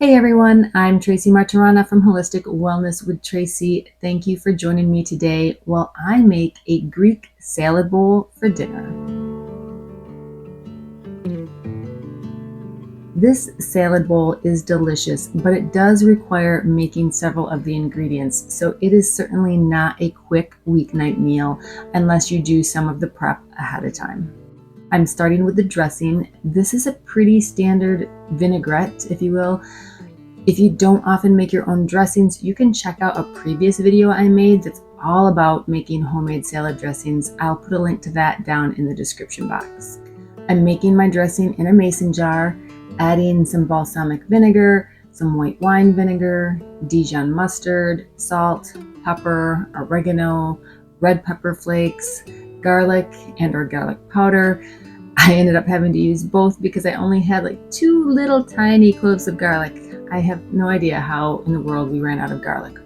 Hey everyone, I'm Tracy Martirana from Holistic Wellness with Tracy. Thank you for joining me today while I make a Greek salad bowl for dinner. This salad bowl is delicious, but it does require making several of the ingredients, so it is certainly not a quick weeknight meal unless you do some of the prep ahead of time. I'm starting with the dressing. This is a pretty standard vinaigrette, if you will. If you don't often make your own dressings, you can check out a previous video I made that's all about making homemade salad dressings. I'll put a link to that down in the description box. I'm making my dressing in a mason jar, adding some balsamic vinegar, some white wine vinegar, Dijon mustard, salt, pepper, oregano, red pepper flakes, garlic or garlic powder. I ended up having to use both because I only had like 2 little tiny cloves of garlic. I have no idea how in the world we ran out of garlic.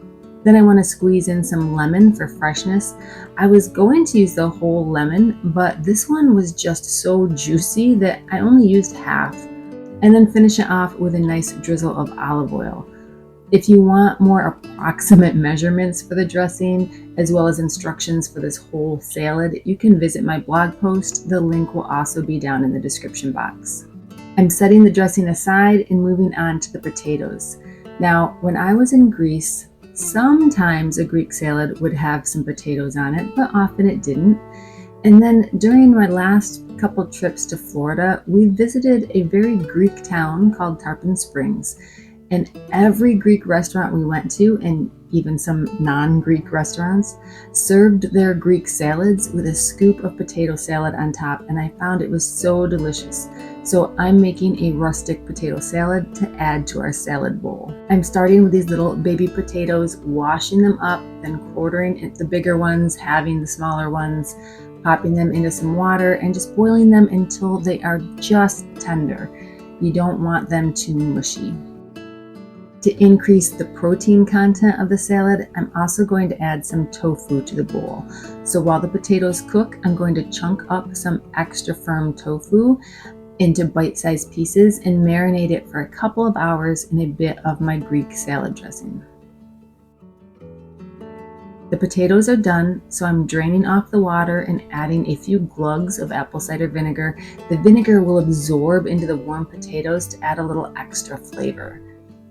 Then I want to squeeze in some lemon for freshness. I was going to use the whole lemon, but this one was just so juicy that I only used half. And then finish it off with a nice drizzle of olive oil. If you want more approximate measurements for the dressing, as well as instructions for this whole salad, you can visit my blog post. The link will also be down in the description box. I'm setting the dressing aside and moving on to the potatoes. Now, when I was in Greece, sometimes a Greek salad would have some potatoes on it, but often it didn't. And then during my last couple trips to Florida, we visited a very Greek town called Tarpon Springs. And every Greek restaurant we went to, and even some non-Greek restaurants, served their Greek salads with a scoop of potato salad on top, and I found it was so delicious. So I'm making a rustic potato salad to add to our salad bowl. I'm starting with these little baby potatoes, washing them up, then quartering the bigger ones, having the smaller ones, popping them into some water, and just boiling them until they are just tender. You don't want them too mushy. To increase the protein content of the salad, I'm also going to add some tofu to the bowl. So while the potatoes cook, I'm going to chunk up some extra firm tofu into bite-sized pieces and marinate it for a couple of hours in a bit of my Greek salad dressing. The potatoes are done, so I'm draining off the water and adding a few glugs of apple cider vinegar. The vinegar will absorb into the warm potatoes to add a little extra flavor.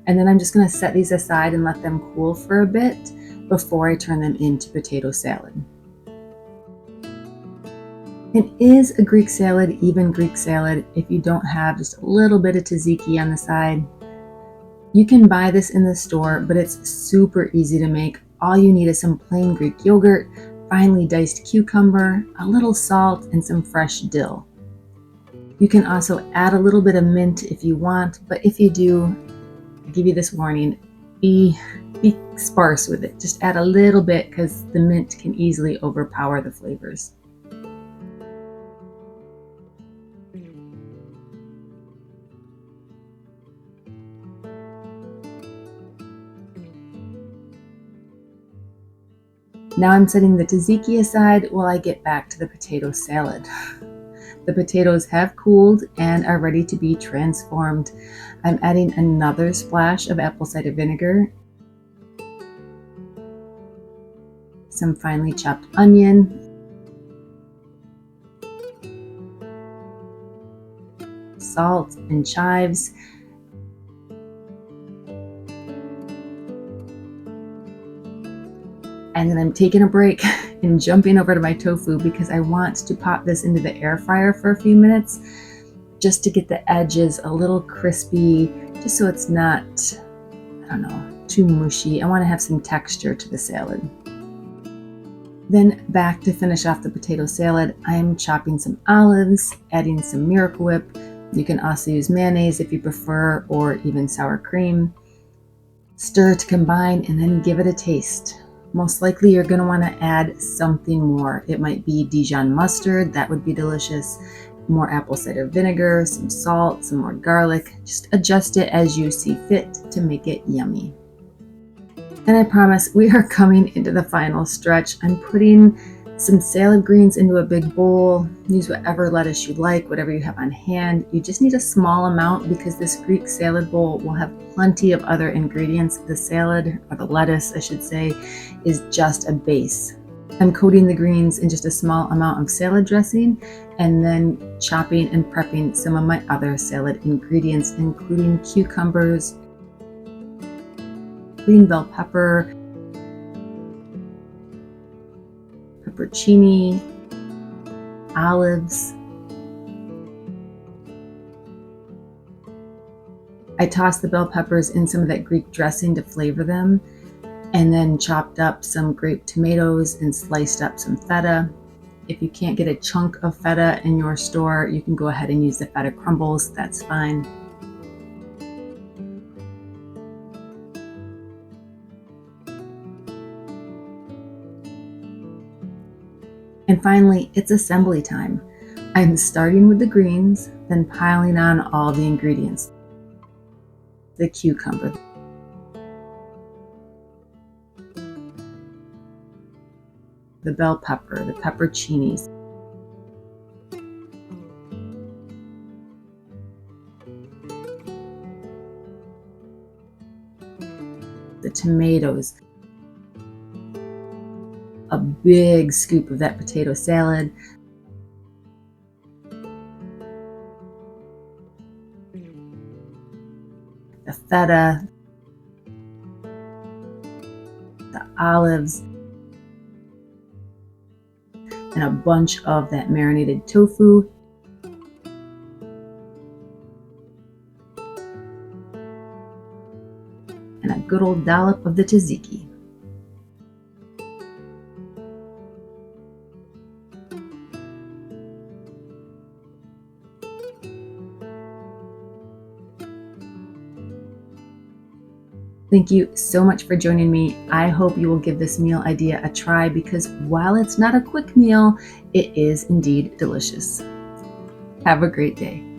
And then I'm just going to set these aside and let them cool for a bit before I turn them into potato salad. And is a Greek salad even Greek salad if you don't have just a little bit of tzatziki on the side? You can buy this in the store, but it's super easy to make. All you need is some plain Greek yogurt, finely diced cucumber, a little salt, and some fresh dill. You can also add a little bit of mint if you want, but if you do, I give you this warning, be sparse with it. Just add a little bit because the mint can easily overpower the flavors. Now I'm setting the tzatziki aside while I get back to the potato salad. The potatoes have cooled and are ready to be transformed. I'm adding another splash of apple cider vinegar, some finely chopped onion, salt and chives, and then I'm taking a break and jumping over to my tofu because I want to pop this into the air fryer for a few minutes just to get the edges a little crispy, just so it's not, too mushy. I want to have some texture to the salad. Then back to finish off the potato salad, I'm chopping some olives, adding some Miracle Whip. You can also use mayonnaise if you prefer, or even sour cream. Stir to combine and then give it a taste. Most likely you're going to want to add something more. It might be Dijon mustard, that would be delicious. More apple cider vinegar, some salt, some more garlic. Just adjust it as you see fit to make it yummy. And I promise we are coming into the final stretch. I'm putting Some salad greens into a big bowl. Use whatever lettuce you like, whatever you have on hand. You just need a small amount because this Greek salad bowl will have plenty of other ingredients. The salad, or the lettuce, I should say, is just a base. I'm coating the greens in just a small amount of salad dressing and then chopping and prepping some of my other salad ingredients, including cucumbers, green bell pepper, peppercini, olives. I tossed the bell peppers in some of that Greek dressing to flavor them, and then chopped up some grape tomatoes and sliced up some feta. If you can't get a chunk of feta in your store, you can go ahead and use the feta crumbles. That's fine. And finally, it's assembly time. I'm starting with the greens, then piling on all the ingredients. The cucumber, the bell pepper, the pepperoncinis, the tomatoes, a big scoop of that potato salad, the feta, the olives, and a bunch of that marinated tofu, and a good old dollop of the tzatziki. Thank you so much for joining me. I hope you will give this meal idea a try because while it's not a quick meal, it is indeed delicious. Have a great day.